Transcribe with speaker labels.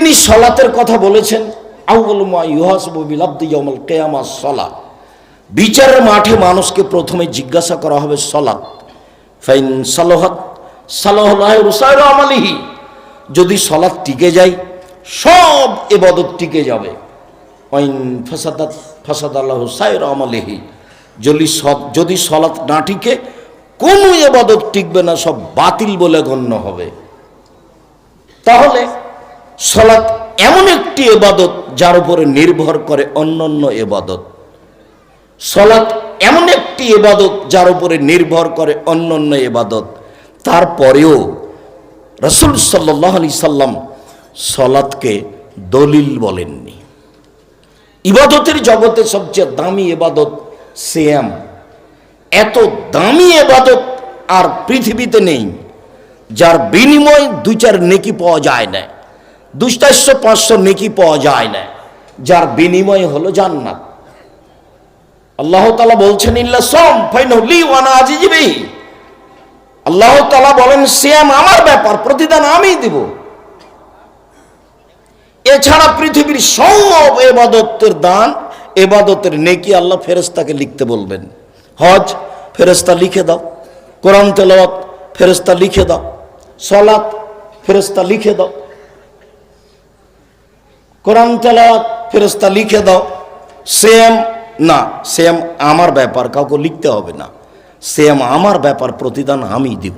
Speaker 1: তিনি সলাতের কথা বলেছেন, আউয়ালু মা ইউহাসাবু বিল আবদি ইয়াউমাল কিয়ামাহ সালাত। বিচারের মাঠে মানুষকে প্রথমে জিজ্ঞাসা করা হবে সালাত। ফাইন সালাহাত সালাহু সাইরু আমালিহি, যদি সালাত টিকে যায় সব ইবাদত টিকে যাবে। ওয়াইন ফাসাদাত ফাসাদাল্লাহু সাইরু আমালিহি, যদি সালাত না টিকে কোনো ইবাদত টিকবে না, সব বাতিল বলে গণ্য হবে। তাহলে সালাত এমন একটি ইবাদত যার উপরে নির্ভর করে অন্যান্য ইবাদত। সালাত এমন একটি ইবাদত যার উপরে নির্ভর করে অন্যান্য ইবাদত। তারপরেও রাসূল সাল্লাল্লাহু আলাইহি সাল্লাম সালাতকে দলিল বলেননি। ইবাদতের জগতে সবচেয়ে দামি ইবাদত সিয়াম। এত দামি ইবাদত আর পৃথিবীতে নেই, যার বিনিময়ে 2-4 নেকি পাওয়া যায় না, 200-500 নেকি পাওয়া যায় না, যার বিনিময় হলো জান্নাত। আল্লাহ তাআলা বলছেন ইল্লা সাম ফাইনাহু লি ওয়া আনা আজিজু বিহি। আল্লাহ তাআলা বলেন সিয়াম আমার ব্যাপার, প্রতিদান আমিই দেব। এছাড়া পৃথিবীর সব ইবাদতের দান, ইবাদতের নেকি আল্লাহ ফেরেশতাকে লিখতে বলবেন। হজ ফেরেশতা লিখে দাও, কোরআন তেলাওয়াত ফেরেশতা লিখে দাও, সালাত ফেরেশতা লিখে দাও, কোরআন তেলাওয়াত ফেরেশতা লিখে দাও। সিয়াম না, সিয়াম আমার ব্যাপার, কাউকে লিখতে হবে না। সিয়াম আমার ব্যাপার, প্রতিদান আমি দিব।